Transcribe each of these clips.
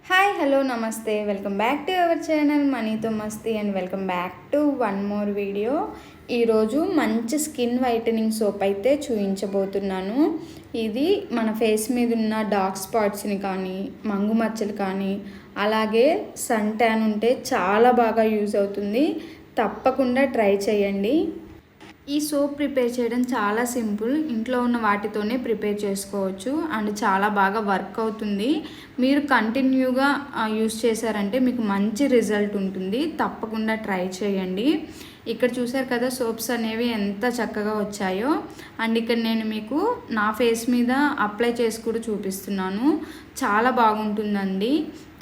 Hi hello నమస్తే welcome back to our channel మనీతో మస్తీ and welcome back to one more video. ఈరోజు మంచి స్కిన్ వైటనింగ్ సోప్ అయితే చూపించబోతున్నాను. ఇది మన ఫేస్ మీద ఉన్న డార్క్ స్పాట్స్ని కానీ మంగు మచ్చలు కానీ అలాగే సన్ ట్యాన్ ఉంటే చాలా బాగా యూజ్ అవుతుంది. తప్పకుండా ట్రై చేయండి. ఈ సోప్ ప్రిపేర్ చేయడం చాలా సింపుల్. ఇంట్లో ఉన్న వాటితోనే ప్రిపేర్ చేసుకోవచ్చు అండ్ చాలా బాగా వర్క్ అవుతుంది. మీరు కంటిన్యూగా యూస్ చేశారంటే మీకు మంచి రిజల్ట్ ఉంటుంది. తప్పకుండా ట్రై చేయండి. ఇక్కడ చూసారు కదా సోప్స్ అనేవి ఎంత చక్కగా వచ్చాయో. అండ్ ఇక్కడ నేను మీకు నా ఫేస్ మీద అప్లై చేసి కూడా చూపిస్తున్నాను. చాలా బాగుంటుందండి.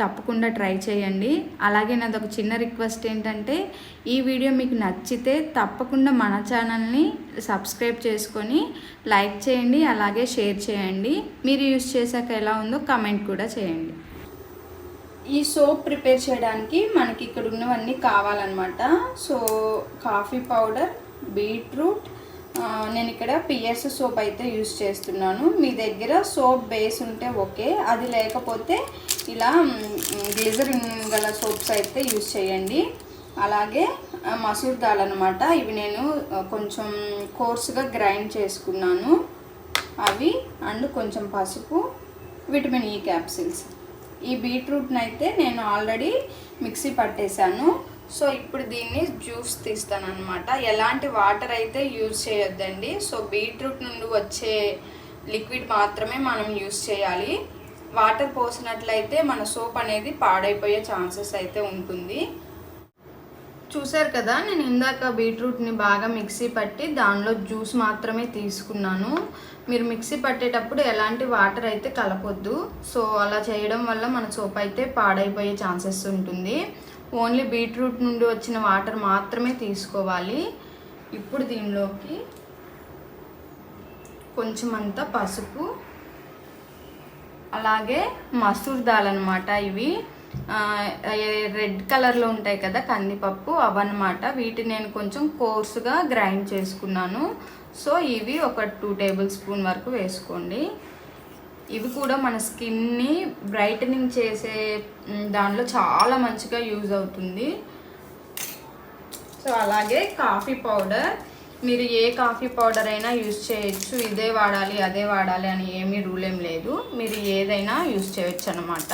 తప్పకుండా ట్రై చేయండి. అలాగే నాది ఒక చిన్న రిక్వెస్ట్ ఏంటంటే ఈ వీడియో మీకు నచ్చితే తప్పకుండా మన ఛానల్ని సబ్స్క్రైబ్ చేసుకొని లైక్ చేయండి, అలాగే షేర్ చేయండి. మీరు యూస్ చేశాక ఎలా ఉందో కమెంట్ కూడా చేయండి. ఈ సోప్ ప్రిపేర్ చేయడానికి మనకి ఇక్కడ ఉన్నవన్నీ కావాలన్నమాట. సో కాఫీ పౌడర్, బీట్రూట్, నేను ఇక్కడ పిఎస్ సోప్ అయితే యూస్ చేస్తున్నాను. మీ దగ్గర సోప్ బేస్ ఉంటే ఓకే, అది లేకపోతే ఇలా గ్లిజరిన్ గల సోప్స్ అయితే యూస్ చేయండి. అలాగే మసూర్ దాల్ అనమాట, ఇవి నేను కొంచెం కోర్సుగా గ్రైండ్ చేసుకున్నాను అవి. అండ్ కొంచెం పసుపు, విటమిన్ ఈ క్యాప్సిల్స్. ఈ బీట్రూట్ని అయితే నేను ఆల్రెడీ మిక్సీ పట్టేశాను. సో ఇప్పుడు దీన్ని జ్యూస్ తీస్తాను అనమాట. ఎలాంటి వాటర్ అయితే యూజ్ చేయొద్దండి. సో బీట్రూట్ నుండి వచ్చే లిక్విడ్ మాత్రమే మనం యూజ్ చేయాలి. వాటర్ పోసినట్లయితే మన సోప్ అనేది పాడైపోయే ఛాన్సెస్ అయితే ఉంటుంది. చూసారు కదా, నేను ఇందాక బీట్రూట్ని బాగా మిక్సీ పట్టి దానిలో జ్యూస్ మాత్రమే తీసుకున్నాను. మీరు మిక్సీ పట్టేటప్పుడు ఎలాంటి వాటర్ అయితే కలపొద్దు. సో అలా చేయడం వల్ల మన సోప్ అయితే పాడైపోయే ఛాన్సెస్ ఉంటుంది. ఓన్లీ బీట్రూట్ నుండి వచ్చిన వాటర్ మాత్రమే తీసుకోవాలి. ఇప్పుడు దీనిలోకి కొంచెం అంతా పసుపు, అలాగే మసూర్ దాల్ అనమాట. ఇవి రెడ్ కలర్లో ఉంటాయి కదా కందిపప్పు, అవన్నమాట. వీటిని నేను కొంచెం కోర్సుగా గ్రైండ్ చేసుకున్నాను. సో ఇవి ఒక 2 టేబుల్ స్పూన్ వరకు వేసుకోండి. ఇవి కూడా మన స్కిన్ని బ్రైటనింగ్ చేసే దానిలో చాలా మంచిగా యూజ్ అవుతుంది. సో అలాగే కాఫీ పౌడర్, మీరు ఏ కాఫీ పౌడర్ అయినా యూజ్ చేయొచ్చు. ఇదే వాడాలి అదే వాడాలి అని ఏమీ రూల్ ఏం లేదు. మీరు ఏదైనా యూజ్ చేయొచ్చు అనమాట.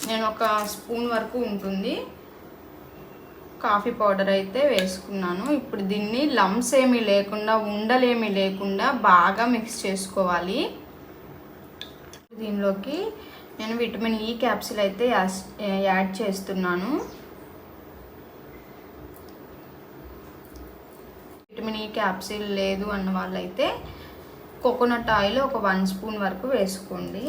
నేను ఒక స్పూన్ వరకు ఉంటుంది కాఫీ పౌడర్ అయితే వేసుకున్నాను. ఇప్పుడు దీన్ని లంప్స్ ఏమీ లేకుండా, ఉండలేమీ లేకుండా బాగా మిక్స్ చేసుకోవాలి. దీనిలోకి నేను విటమిన్ ఈ క్యాప్సిల్ అయితే యాడ్ చేస్తున్నాను. విటమిన్ ఈ క్యాప్సిల్ లేదు అన్న వాళ్ళైతే కోకోనట్ ఆయిల్ ఒక 1 స్పూన్ వరకు వేసుకోండి.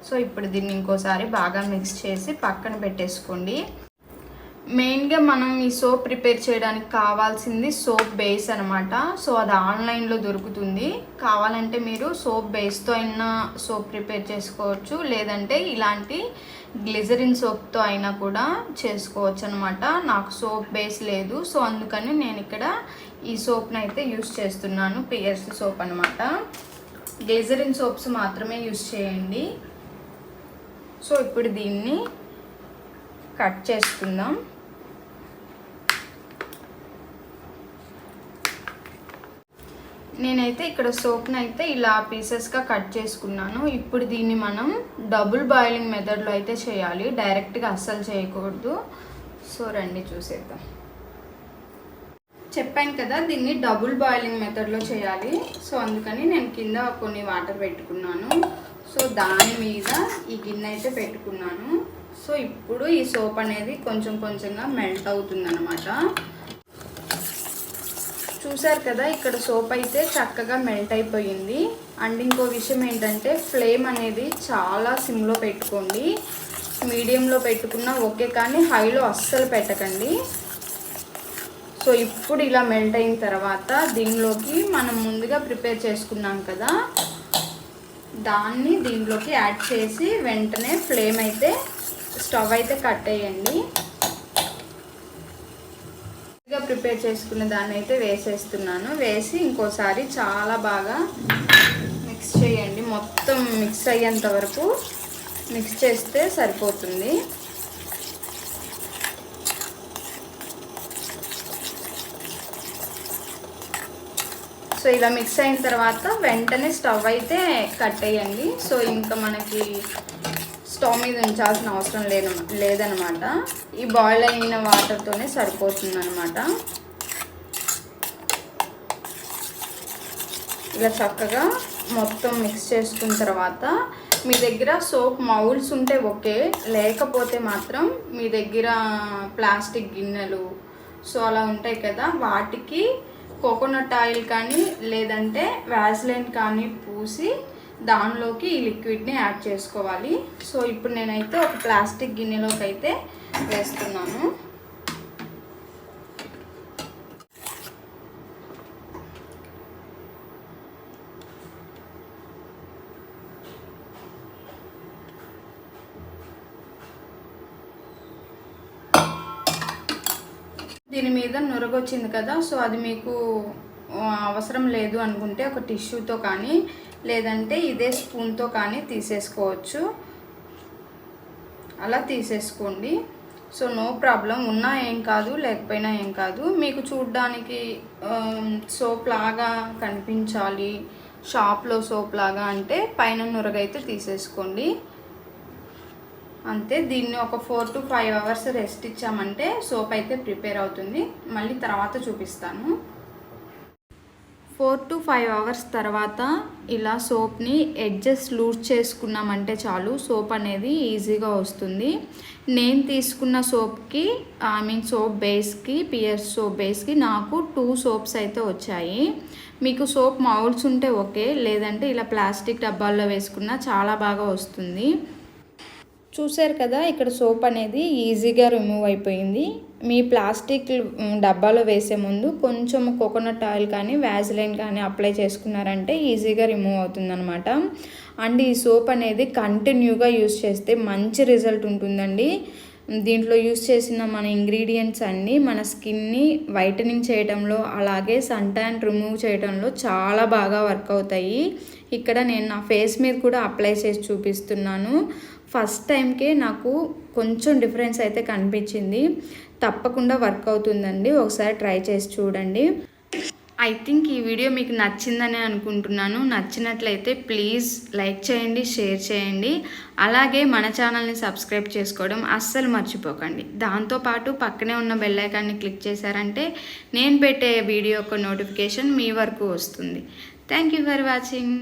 సో ఇప్పుడు దీన్ని ఇంకోసారి బాగా మిక్స్ చేసి పక్కన పెట్టేసుకోండి. మెయిన్గా మనం ఈ సోప్ ప్రిపేర్ చేయడానికి కావాల్సింది సోప్ బేస్ అనమాట. సో అది ఆన్లైన్లో దొరుకుతుంది. కావాలంటే మీరు సోప్ బేస్తో అయినా సోప్ ప్రిపేర్ చేసుకోవచ్చు, లేదంటే ఇలాంటి గ్లిజరిన్ సోప్తో అయినా కూడా చేసుకోవచ్చు అనమాట. నాకు సోప్ బేస్ లేదు, సో అందుకని నేను ఇక్కడ ఈ సోప్ని అయితే యూస్ చేస్తున్నాను. పిఎస్ సోప్ అనమాట. గ్లిజరిన్ సోప్స్ మాత్రమే యూస్ చేయండి. సో ఇప్పుడు దీన్ని కట్ చేసుకుందాం. నేనైతే ఇక్కడ సోప్ని అయితే ఇలా పీసెస్గా కట్ చేసుకున్నాను. ఇప్పుడు దీన్ని మనం డబుల్ బాయిలింగ్ మెథడ్లో అయితే చేయాలి, డైరెక్ట్గా అస్సలు చేయకూడదు. సో రండి చూసేద్దాం. చెప్పాను కదా దీన్ని డబుల్ బాయిలింగ్ మెథడ్లో చేయాలి. సో అందుకని నేను కింద కొన్ని వాటర్ పెట్టుకున్నాను. సో దాని మీద ఈ గిన్నె అయితే పెట్టుకున్నాను. సో ఇప్పుడు ఈ సోప్ అనేది కొంచెం కొంచెంగా మెల్ట్ అవుతుంది అనమాట. చూసారు కదా, ఇక్కడ సోప్ అయితే చక్కగా మెల్ట్ అయిపోయింది. అండ్ ఇంకో విషయం ఏంటంటే ఫ్లేమ్ అనేది చాలా సిమ్లో పెట్టుకోండి. మీడియంలో పెట్టుకున్నా ఓకే, కానీ హైలో అస్సలు పెట్టకండి. సో ఇప్పుడు ఇలా మెల్ట్ అయిన తర్వాత దీనిలోకి మనం ముందుగా ప్రిపేర్ చేసుకున్నాం కదా, దాన్ని దీంట్లోకి యాడ్ చేసి వెంటనే ఫ్లేమ్ అయితే స్టవ్ అయితే కట్టేయండి. ప్రిపేర్ చేసుకున్న దాన్ని అయితే వేసేస్తున్నాను. వేసి ఇంకోసారి చాలా బాగా మిక్స్ చేయండి. మొత్తం మిక్స్ అయ్యేంత వరకు మిక్స్ చేస్తే సరిపోతుంది. సో ఇలా మిక్స్ అయిన తర్వాత వెంటనే స్టవ్ అయితే కట్టేయండి. సో ఇంకా మనకి స్టవ్ మీద ఉంచాల్సిన అవసరం లేదనమాట. ఈ బాయిల్ అయిన వాటర్తోనే సరిపోతుంది అనమాట. ఇలా చక్కగా మొత్తం మిక్స్ చేసుకున్న తర్వాత మీ దగ్గర సోప్ మౌల్డ్స్ ఉంటే ఓకే, లేకపోతే మాత్రం మీ దగ్గర ప్లాస్టిక్ గిన్నెలు సో అలా ఉంటాయి కదా, వాటికి కోకోనట్ ఆయిల్ కానీ లేదంటే వ్యాజ్లైన్ కానీ పూసి దానిలోకి ఈ లిక్విడ్ని యాడ్ చేసుకోవాలి. సో ఇప్పుడు నేనైతే ఒక ప్లాస్టిక్ గిన్నెలోకి అయితే వేస్తున్నాను. దీని మీద నురగొచ్చింది కదా, సో అది మీకు అవసరం లేదు అనుకుంటే ఒక టిష్యూతో కానీ లేదంటే ఇదే స్పూన్తో కానీ తీసేసుకోవచ్చు. అలా తీసేసుకోండి. సో నో ప్రాబ్లం, ఉన్నా ఏం కాదు లేకపోయినా ఏం కాదు. మీకు చూడ్డానికి సోప్ లాగా కనిపించాలి, షాప్లో సోప్ లాగా అంటే పైన నురగైతే తీసేసుకోండి అంతే. దీన్ని ఒక 4 to 5 hours రెస్ట్ ఇచ్చామంటే సోప్ అయితే ప్రిపేర్ అవుతుంది. మళ్ళీ తర్వాత చూపిస్తాను. 4 to 5 hours తర్వాత ఇలా సోప్ని ఎడ్జెస్ లూజ్ చేసుకున్నామంటే చాలు, సోప్ అనేది ఈజీగా వస్తుంది. నేను తీసుకున్న సోప్కి సోప్ బేస్కి పియర్స్ సోప్ బేస్కి నాకు 2 సోప్స్ అయితే వచ్చాయి. మీకు సోప్ మౌల్డ్స్ ఉంటే ఓకే, లేదంటే ఇలా ప్లాస్టిక్ డబ్బాల్లో వేసుకున్నా చాలా బాగా వస్తుంది. చూసారు కదా, ఇక్కడ సోప్ అనేది ఈజీగా రిమూవ్ అయిపోయింది. మీ ప్లాస్టిక్ డబ్బాలో వేసే ముందు కొంచెం కోకోనట్ ఆయిల్ కానీ వ్యాజ్లైన్ కానీ అప్లై చేసుకున్నారంటే ఈజీగా రిమూవ్ అవుతుందన్నమాట. అండ్ ఈ సోప్ అనేది కంటిన్యూగా యూస్ చేస్తే మంచి రిజల్ట్ ఉంటుందండి. దీంట్లో యూస్ చేసిన మన ఇంగ్రీడియంట్స్ అన్నీ మన స్కిన్ని వైటనింగ్ చేయడంలో అలాగే సన్ ట్యాన్ రిమూవ్ చేయడంలో చాలా బాగా వర్క్ అవుతాయి. ఇక్కడ నేను నా ఫేస్ మీద కూడా అప్లై చేసి చూపిస్తున్నాను. ఫస్ట్ టైంకే నాకు కొంచెం డిఫరెన్స్ అయితే కనిపించింది. తప్పకుండా వర్క్ అవుతుందండి, ఒకసారి ట్రై చేసి చూడండి. ఐ థింక్ ఈ వీడియో మీకు నచ్చిందని అనుకుంటున్నాను. నచ్చినట్లయితే ప్లీజ్ లైక్ చేయండి, షేర్ చేయండి. అలాగే మన ఛానల్ని సబ్స్క్రైబ్ చేసుకోవడం అస్సలు మర్చిపోకండి. దాంతోపాటు పక్కనే ఉన్న బెల్ ఐకాన్ని క్లిక్ చేశారంటే నేను పెట్టే వీడియో యొక్క నోటిఫికేషన్ మీ వరకు వస్తుంది. Thank you for watching.